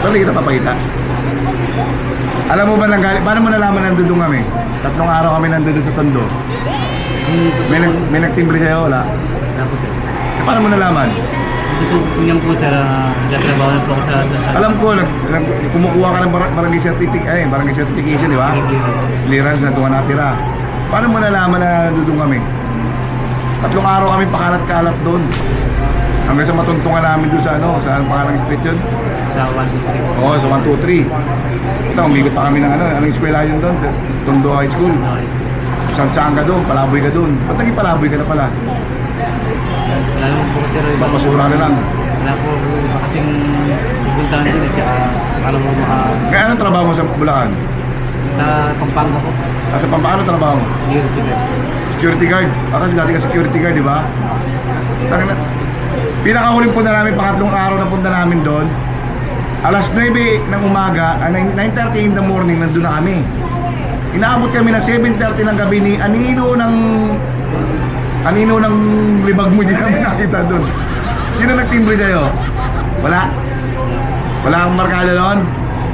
Ito, hindi kita papakita. Alam mo ba nang galing? Paano mo nalaman nandun kami? 3 araw kami nandun sa Tondo. May nagtimbre sa'yo, wala? Wala po sir. Paano mo nalaman? Ito po yan po sir, nagtatrabaho na po ako sa Alam ko, kumukuha ka ng barangay certification, di ba? Clearance na doon natira. Paano mo nalaman na nandun kami? 3 araw kami pakalat-kalat doon. Hanggang sa matuntungan namin doon sa sa pangalang street yun? Sa 1, 2, 3. Oo, sa 1, 2, 3. Ito, umikot pa kami ng anong eskwela yun doon? Tondo High School. Saan ka doon? Palaboy ka doon. Ba't naging palaboy ka na pala? Wala naman po sir. Papasura na lang. Wala po iba kasing pupuntahan din at saka para mo Kaya anong trabaho mo sa Bulacan? sa Pampanga po. Sa Pampanga, anong trabaho mo? Year sir. Security guard. Kasi dati ka security guard, di ba? Tangina. Pinakahuling punta namin, pangatlong araw na punta namin doon. Alas 9 ng umaga, 9:30 in the morning, nandun na kami. Inaabot kami na 7:30 ng gabi ni Anino ng libag mo, di namin nakita doon. Sino nagtimbre sa'yo? Wala? Wala kang barkada doon?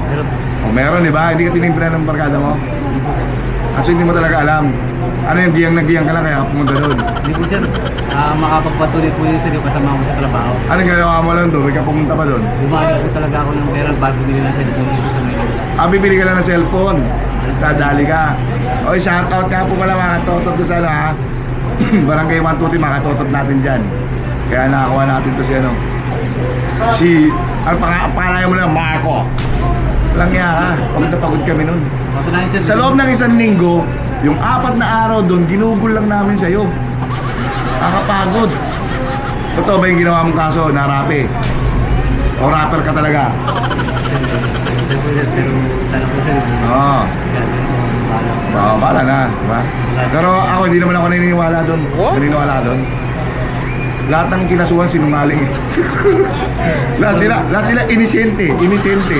Pero O meron, di ba? Hindi ka tinimbre ng barkada mo? Kasi hindi mo talaga alam. Ano yung giyang ka lang kaya pumunta doon? hindi po sir, makapagpatuloy po yun sir yung kasama ko sa trabaho. Anong gagawa mo lang doon? Huwag ka pumunta pa doon? Bumalik po talaga ako ng pera bago bili na sa dito sa Manila. Bibili ka lang ng cellphone. Tapos dadali ka. O, shoutout nga po pala mga katotot ko sana ha. Barangay 123, mga katotot natin dyan. Kaya nakakuha natin to ano pangalan mo lang, Marco. Walang nga ka, pagod na pagod kami nun. Matunayan sir. Sa loob ng 1 linggo, yung 4 na araw doon, ginugol lang namin sa'yo. Nakakapagod. Totoo ba yung ginawa mong kaso, narape? O rapper ka talaga? Pero sana po sir. Oo. Oo, bahala na, diba? Pero ako, hindi naman ako naniniwala doon. Naniniwala doon. Lahat ng kinasuhan sinungaling eh. lahat sila inisente. Inisente.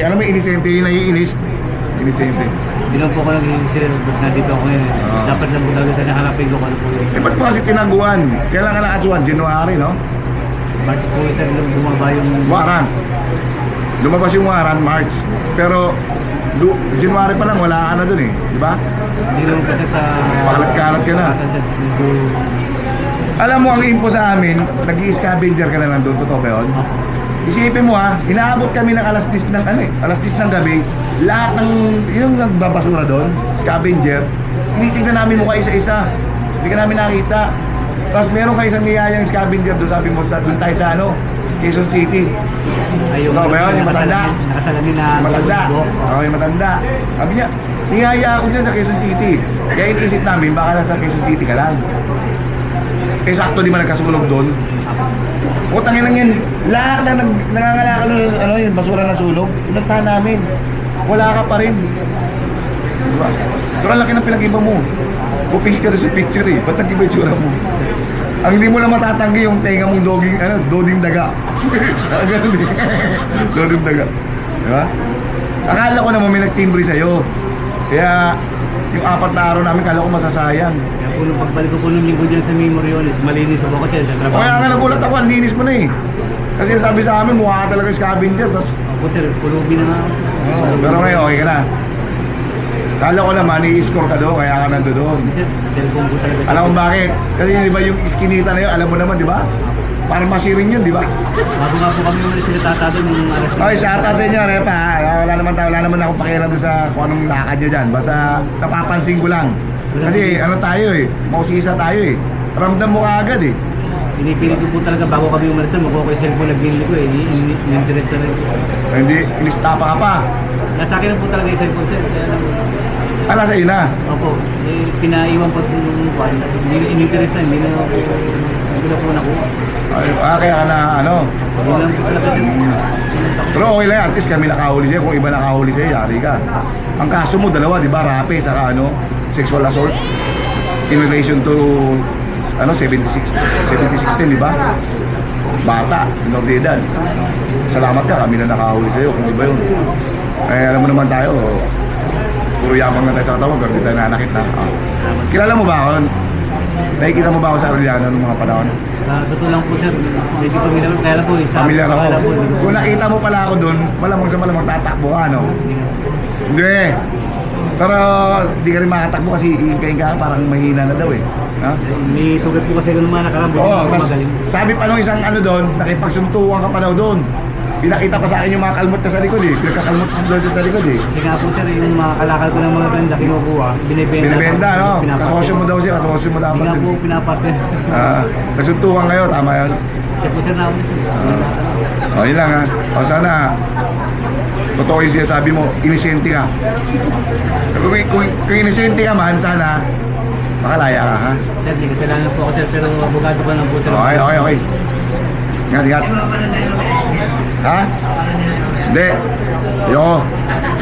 Alam mo yung inisente, yung naiinis? Inisente. Hindi lang po ako nag-iisip na dito ako ngayon. Dapat lang po talaga sa nahanapin ko kung ano po yun. Eh, ba't po kasi tinaguan? Kailan ka nakasuhan? January, no? March po sir, bumaba yung... Warrant. Lumabas yung warrant, March. Pero, January pa lang, wala ka na dun eh. Di ba? Hindi naman kasi sa... Pakalat-kalat ka na. Alam mo, ang info sa amin, nag-i-scavenger ka na lang doon. Totoo ba yun? Isipin mo ha, inaabot kami ng alas 10 ng gabi. Lahat ng, yung nagbabasura doon, scavenger, tinitignan namin mukha isa-isa. Hindi ka namin nakita. Tapos meron kayo isang niyayang scavenger doon, sabi mo, doon tayo sa Quezon City. Ayun, Totoo ba yun? Yung matanda? Nakasalamin na... Matanda. Oo, yung matanda. Sabi niya, niyaya ako dyan sa Quezon City. Kaya iniisip namin, baka nasa Quezon City ka lang. Eh, sakto di ba nagkasunog doon? Utangin lang yan. Lahat na nangangalakal yung basura na sunog, pinagtahan namin. Wala ka pa rin. Diba? Pero ang laki ng pinag-iba mo. Pupings ka doon sa picture eh. Ba't nag-iba yung tsura mo? Ang hindi mo lang matatanggi yung tenga mong doding daga. Ganun eh. Doding daga. Diba? Akala ko naman may nagtimbre sa'yo. Kaya yung 4 na araw namin, kala ko masasayang. Kaya po nung pagbalik ko po nung linggo dyan sa Memoriones, malinis ako kasi sa trabaho. Kaya nga nagulat ako, ang linis mo na eh. Kasi sabi sa amin, mukha ka talaga scavenger. Tapos, Ako sir, pulubi na nga. pero ngayon, okay ka na. Kala ko naman, i-score ka doon, kaya ka nando doon. Sir, cellphone ko talaga. Alam mo bakit? Kasi di ba yung iskinita na yun, alam mo naman, di ba? Pharmacy rin yun, di ba? Bago nga po kami ulit sila tata doon yung alas. Okay, shout out sa inyo, Repa. Wala naman ako pakialam doon sa kung anong lakad nyo dyan. Basta napapansin ko lang. Kasi ano tayo eh, mausisa tayo eh. Ramdam mo kaagad eh. Pinipilit ko po talaga bago kami umalis doon, magkuha ko yung cellphone na binili ko eh. In-interest na rin. Hindi, inistapa ka pa. Nasa akin na po talaga yung cellphone sir. Kaya lang. Nasa iyo na. Opo, pinaiwan po yung kwan. In-interest na, hindi na po nakuha. Kaya ka na ano. Hindi lang po talaga sir. Pero okay lang, at least kami nakahuli sa'yo. Kung iba nakahuli sa'yo, yari ka. Ang kaso mo, dalawa, di ba? Rape, saka sexual assault. In relation to 76 din, di ba? Bata, minor de edad. Salamat ka, kami na nakahuli sa'yo. Kung iba yun. Alam mo naman tayo, puro yabang na tayo sa katawan, pero di tayo nanakit na. Kilala mo ba ako? Nakikita mo ba ako sa Arellano ng mga panahon? Totoo lang po sir, medyo pamilyar kaya lang po eh. Familiar ako. Kaya po, Kung nakita mo pala ako doon, malamang sa malamang tatakbo ka, no? Hindi. Pero di ka rin makatakbo kasi iingkain ka, parang mahina na daw eh. Ha? May sugat po kasi ng mga nakarang Oo, tas magaling. sabi pa nung isang ano doon, nakipagsuntukan ka pa daw doon. Pinakita pa sa akin yung mga kalmot na sa likod eh. Pinagkakalmot doon sa likod eh. Kasi nga po sir, yung mga kalakal ko ng mga benda kinukuha, binibenta. Binibenta, no? Pinaparte. Kasosyo mo daw siya, kasosyo mo dapat. Hindi nga po din. pinaparte. Nagsuntukan kayo, tama yun. Kasi po sir na O, yun lang ha. O, sana, totoo yung sinasabi mo, inisente ka. Kung inisente ka man, sana, makalaya ka ha. sir, hindi kasalanan po ako sir, pero abogado ko lang po sir. Okay. Ingat, ingat. Ha? Hindi. Ayoko.